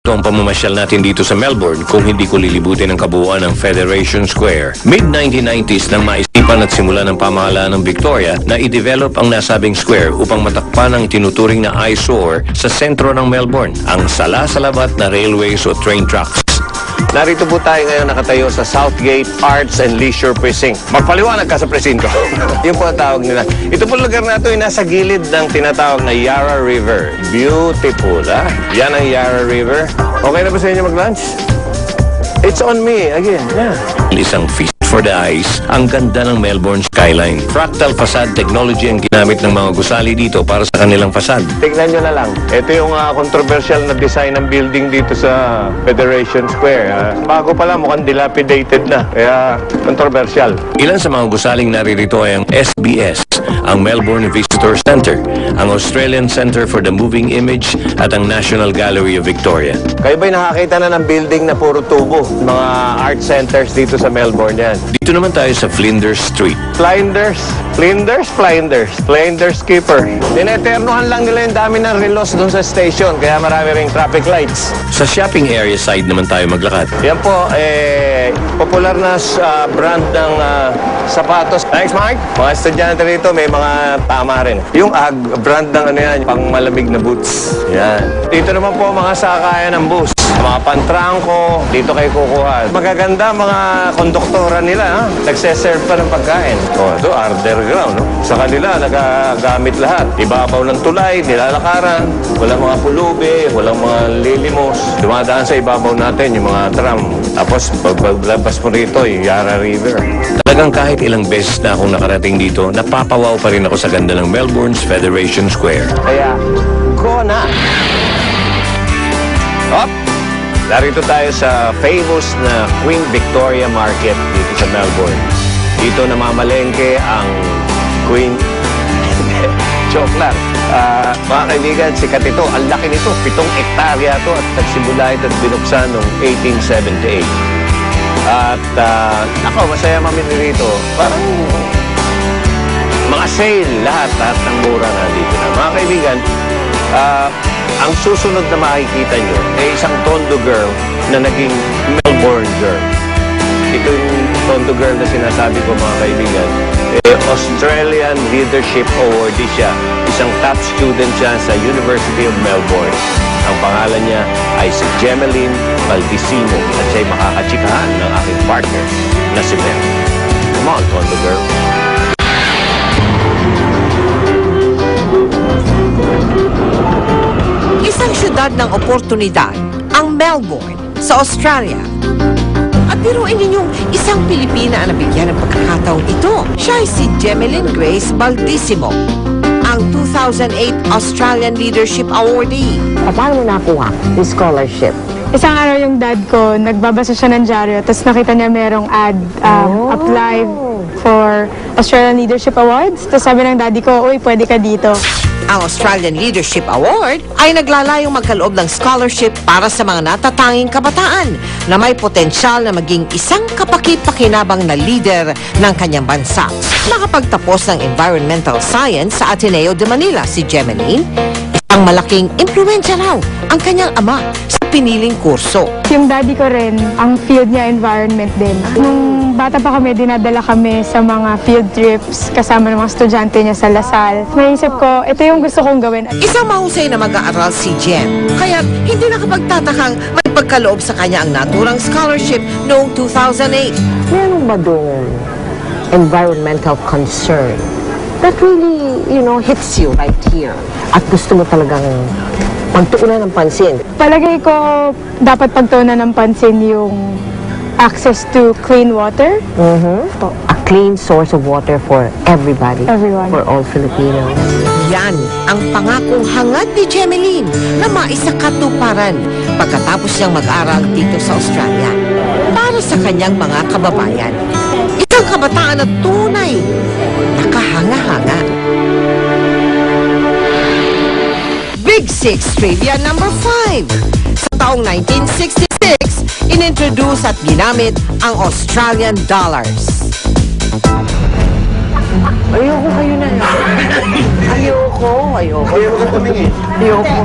Ang pamamasyal natin dito sa Melbourne kung hindi ko lilibutin ang kabuuan ng Federation Square. Mid-1990s nang maisipan at simulan ng pamahalaan ng Victoria na i-develop ang nasabing square upang matakpan ang tinuturing na eyesore sa sentro ng Melbourne, ang salasalabat na railways o train tracks. Narito po tayo ngayon nakatayo sa Southgate Arts and Leisure Precinct. Magpaliwanag ka sa presinto. Yun po ang tawag nila. Ito po lugar na ito ay nasa gilid ng tinatawag na Yarra River. Beautiful, ha? Yan ang Yarra River. Okay na ba sa inyo mag-lunch? It's on me again. Yeah. Isang feast for the eyes, ang ganda ng Melbourne skyline. Fractal facade technology ang ginamit ng mga gusali dito para sa kanilang facade. Tignan nyo na lang. Ito yung controversial na design ng building dito sa Federation Square. Bago pa lang, mukhang dilapidated na. Kaya controversial. Ilan sa mga gusaling naririto ay ang SBS, ang Melbourne Visitor Center, ang Australian Centre for the Moving Image at ang National Gallery of Victoria. Kayo ba'y nakakita na ng building na puro tubo? Mga art centers dito sa Melbourne yan. Dito naman tayo sa Flinders Street. Flinders Keeper. Tineternohan lang nila yung dami ng relos doon sa station, kaya marami ring traffic lights. Sa shopping area side naman tayo maglakad. Yan po, popular na brand ng sapatos. Thanks, Mike. Mga estudyante rito, may mga tama rin. Yung brand ng ano yan, pang malamig na boots. Yan. Dito naman po mga sakayan ng bus. Mga pantrangko, dito kayo kukuha. Magaganda mga konduktora nila, ha? Nagseserve pa ng pagkain. Ito, underground, no? Sa kanila, nagagamit lahat. Ibabaw ng tulay, nilalakaran, walang mga pulubi, walang mga lilimos. Dumadaan sa ibabaw natin yung mga tram. Tapos, paglabas mo rito, yung Yarra River. Talagang kahit ilang beses na akong nakarating dito, napapawaw pa rin ako sa ganda ng Melbourne's Federation Square. Kaya, go na! Up! Narito tayo sa famous na Queen Victoria Market dito sa Melbourne. Dito namamalengke ang Queen... Joke lang. Mga kaibigan, sikat ito. Ang laki nito. 7 hektarya ito at nagsimula ito at binuksan noong 1878. At ako, masaya mamili rito. Parang mga sale, lahat ng mura na dito na. Mga kaibigan, ang susunod na makikita nyo ay isang Tondo girl na naging Melbourne girl. Ito yung Tondo girl na sinasabi ko, mga kaibigan. Australian Leadership Award siya. Isang top student siya sa University of Melbourne. Ang pangalan niya ay si Gemeline Baldissimo at siya'y makakachikahan ng aking partner na si Mel. Come on, Tondo girl. Isang syudad ng oportunidad, ang Melbourne sa Australia. At biruin ninyong isang Pilipina ang nabigyan ng pagkakataong ito. Siya ay si Gemeline Grace Baldissimo, ang 2008 Australian Leadership Awardee. Paano mo nakuha yung scholarship? Isang araw yung dad ko, nagbabasa siya ng dyaryo, tapos nakita niya merong ad, apply for Australian Leadership Awards. Tapos sabi ng daddy ko, uy, pwede ka dito. Ang Australian Leadership Award ay naglalayong magkaloob ng scholarship para sa mga natatanging kabataan na may potensyal na maging isang kapaki-pakinabang na leader ng kanyang bansa. Nakapagtapos ng Environmental Science sa Ateneo de Manila si Gemeline, isang malaking impluwensya raw ang kanyang ama sa piniling kurso. Yung daddy ko rin, ang field niya environment din. Nung bata pa kami, dinadala kami sa mga field trips kasama ng mga estudyante niya sa Lasal. Naisip ko, ito yung gusto kong gawin. Isang mahusay na mag-aaral si Gem, kaya hindi nakapagtatakang may pagkaloob sa kanya ang naturang scholarship noong 2008. Meron ba doon environmental concern that really, hits you right here? At gusto mo talagang pagtuunan ng pansin? Palagay ko, dapat pagtuunan ng pansin yung access to clean water. A clean source of water for everybody. Everyone. For all Filipinos. Yan ang pangakong hangad ni Gemeline na maisakatuparan pagkatapos niyang mag-aral dito sa Australia para sa kanyang mga kababayan. Isang kabataan na tunay, nakahanga-hanga. Big Six Trivia number 5. Sa taong 1966, inintroduce at ginamit ang Australian dollars. Ayoko kayo na lang. Ayoko. Ayoko ka tumingin. Ayoko.